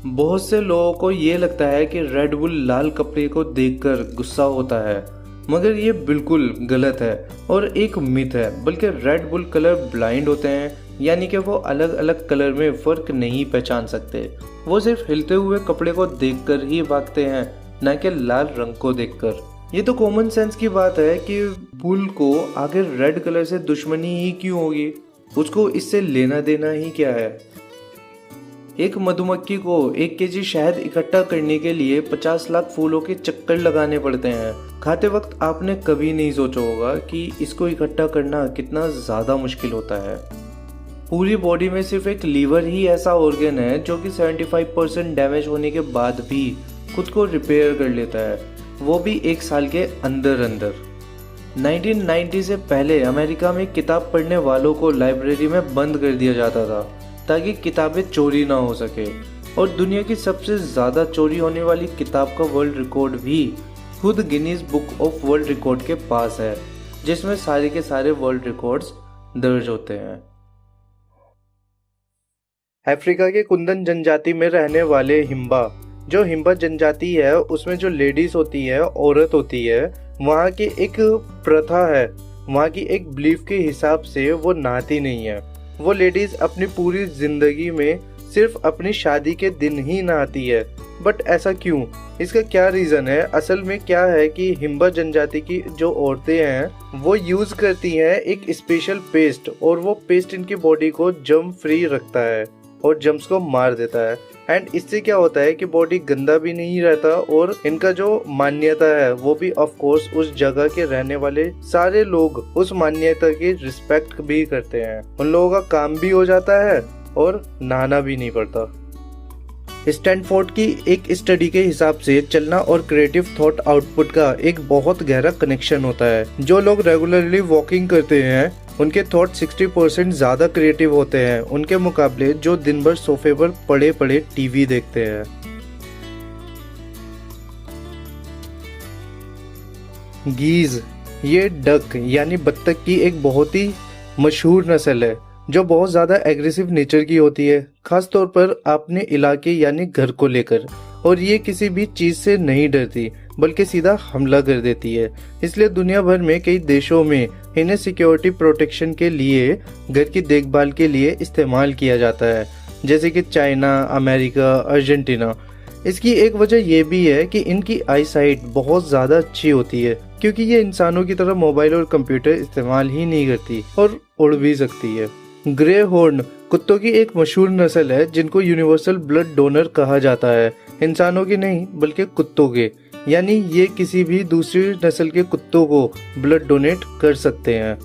बहुत से लोगों को ये लगता है कि रेड बुल लाल कपड़े को देखकर गुस्सा होता है, मगर ये बिल्कुल गलत है और एक मिथ है। बल्कि रेड बुल कलर ब्लाइंड होते हैं, यानी कि वो अलग अलग कलर में फर्क नहीं पहचान सकते। वो सिर्फ हिलते हुए कपड़े को देखकर ही भागते हैं, न कि लाल रंग को देखकर। ये तो कॉमन सेंस की बात है कि बुल को आखिर रेड कलर से दुश्मनी ही क्यों होगी, उसको इससे लेना देना ही क्या है। एक मधुमक्खी को 1 केजी शहद इकट्ठा करने के लिए 50 लाख फूलों के चक्कर लगाने पड़ते हैं। खाते वक्त आपने कभी नहीं सोचा होगा कि इसको इकट्ठा करना कितना ज्यादा मुश्किल होता है। पूरी बॉडी में सिर्फ एक लीवर ही ऐसा ऑर्गन है जो कि 75% डैमेज होने के बाद भी खुद को रिपेयर कर लेता है, वो भी 1 साल के अंदर अंदर। 1990 से पहले अमेरिका में किताब पढ़ने वालों को लाइब्रेरी में बंद कर दिया जाता था ताकि किताबें चोरी ना हो सके। और दुनिया की सबसे ज़्यादा चोरी होने वाली किताब का वर्ल्ड रिकॉर्ड भी खुद Guinness book of world record के पास है, जिसमें सारे के सारे वर्ल्ड रिकॉर्ड्स दर्ज होते हैं। अफ्रीका के कुंदन जनजाति में रहने वाले हिम्बा, जो हिम्बा जनजाति है उसमें जो लेडीज होती है, औरत होती है, वहाँ की एक प्रथा है, वहाँ की एक बिलीफ के हिसाब से वो नहाती नहीं है। वो लेडीज अपनी पूरी जिंदगी में सिर्फ अपनी शादी के दिन ही नहाती है। बट ऐसा क्यों, इसका क्या रीजन है? असल में क्या है कि हिम्बा जनजाति की जो औरतें हैं वो यूज करती हैं एक स्पेशल पेस्ट, और वो पेस्ट इनकी बॉडी को जर्म फ्री रखता है और जर्म्स को मार देता है। एंड इससे क्या होता है कि बॉडी गंदा भी नहीं रहता, और इनका जो मान्यता है वो भी ऑफ कोर्स उस जगह के रहने वाले सारे लोग उस मान्यता की रिस्पेक्ट भी करते हैं। उन लोगों का काम भी हो जाता है और नहाना भी नहीं पड़ता। स्टैनफोर्ड की एक स्टडी के हिसाब से चलना और क्रिएटिव थॉट आउटपुट का एक बहुत गहरा कनेक्शन होता है। जो लोग रेगुलरली वॉकिंग करते हैं उनके थॉट 60% ज्यादा क्रिएटिव होते हैं उनके मुकाबले जो दिन भर सोफे पर पड़े पड़े टीवी देखते हैं। गीज, ये डक यानी बत्तख की एक बहुत ही मशहूर नस्ल है जो बहुत ज्यादा एग्रेसिव नेचर की होती है, खास तौर पर अपने इलाके यानी घर को लेकर। और ये किसी भी चीज से नहीं डरती बल्कि सीधा हमला कर देती है। इसलिए दुनिया भर में कई देशों में इन्हें सिक्योरिटी प्रोटेक्शन के लिए घर की देखभाल के लिए इस्तेमाल किया जाता है, जैसे कि चाइना, अमेरिका, अर्जेंटीना। इसकी एक वजह यह भी है कि इनकी आई साइट बहुत ज्यादा अच्छी होती है, क्योंकि ये इंसानों की तरह मोबाइल और कंप्यूटर इस्तेमाल ही नहीं करती और उड़ भी सकती है। ग्रे हॉर्न कुत्तों की एक मशहूर नस्ल है जिनको यूनिवर्सल ब्लड डोनर कहा जाता है, इंसानों के नहीं बल्कि कुत्तों के। यानी ये किसी भी दूसरी नस्ल के कुत्तों को ब्लड डोनेट कर सकते हैं।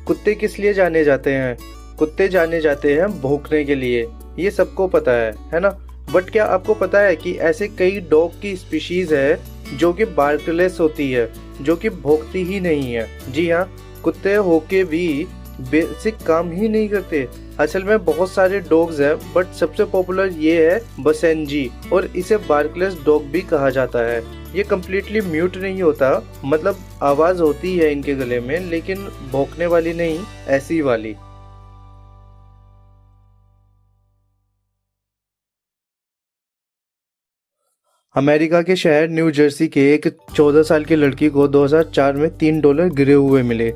कुत्ते किस लिए जाने जाते हैं? कुत्ते जाने जाते हैं भौंकने के लिए, ये सबको पता है ना? बट क्या आपको पता है कि ऐसे कई डॉग की स्पीशीज है जो कि बार्कलेस होती है, जो कि भौंकती ही नहीं है। जी हाँ, कुत्ते होके भी बेसिक काम ही नहीं करते। असल में बहुत सारे डॉग्स हैं, बट सबसे पॉपुलर ये है बसेंजी, और इसे बार्कलेस डॉग भी कहा जाता है। ये कम्प्लीटली म्यूट नहीं होता, मतलब आवाज होती है इनके गले में, लेकिन भौंकने वाली नहीं, ऐसी वाली। अमेरिका के शहर न्यू जर्सी के एक 14 साल की लड़की को 2004 में $3 गिरे हुए मिले,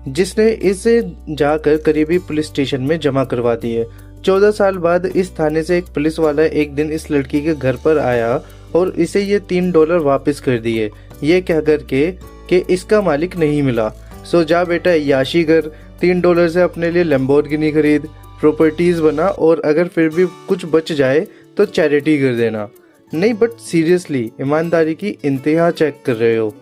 जिसने इसे जाकर करीबी पुलिस स्टेशन में जमा करवा दिए। 14 साल बाद इस थाने से एक पुलिस वाला एक दिन इस लड़की के घर पर आया और इसे ये $3 वापस कर दिए, ये कह करके कि इसका मालिक नहीं मिला। सो जा बेटा याशी कर, $3 से अपने लिए लैम्बोर्गिनी खरीद, प्रॉपर्टीज बना, और अगर फिर भी कुछ बच जाए तो चैरिटी कर देना। नहीं, बट सीरियसली ईमानदारी की इंतहा चेक कर रहे हो।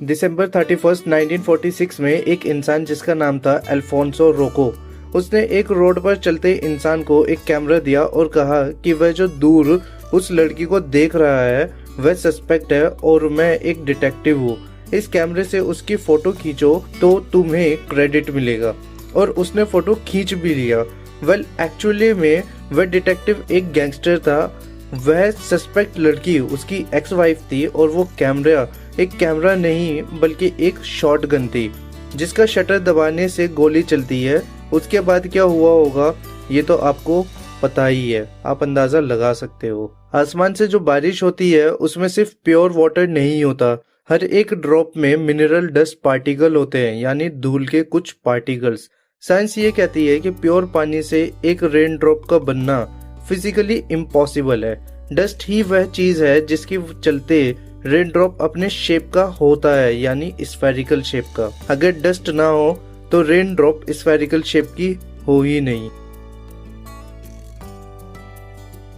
दिसंबर 31, 1946 में एक इंसान जिसका नाम था अल्फोंसो रोको, उसने एक रोड पर चलते इंसान को एक कैमरा दिया और कहा कि वह जो दूर उस लड़की को देख रहा है वह सस्पेक्ट है और मैं एक डिटेक्टिव हूँ। इस कैमरे से उसकी फोटो खींचो तो तुम्हें क्रेडिट मिलेगा। और उसने फोटो खींच भी लिया। वेल एक्चुअली में वह डिटेक्टिव एक गैंगस्टर था। वह सस्पेक्ट लड़की उसकी एक्स वाइफ थी और वो कैमरा एक कैमरा नहीं बल्कि एक शॉटगन थी जिसका शटर दबाने से गोली चलती है। उसके बाद क्या हुआ होगा ये तो आपको पता ही है, आप अंदाजा लगा सकते हो। आसमान से जो बारिश होती है उसमें सिर्फ प्योर वाटर नहीं होता, हर एक ड्रॉप में मिनरल डस्ट पार्टिकल होते हैं, यानी धूल के कुछ पार्टिकल्स। साइंस ये कहती है कि प्योर पानी से एक रेन ड्रॉप का बनना फिजिकली इम्पॉसिबल है। डस्ट ही वह चीज है जिसकी चलते रेन ड्रॉप अपने शेप का होता है, यानी स्फेरिकल शेप का। अगर डस्ट ना हो तो रेन ड्रॉप स्फेरिकल शेप की हो ही नहीं।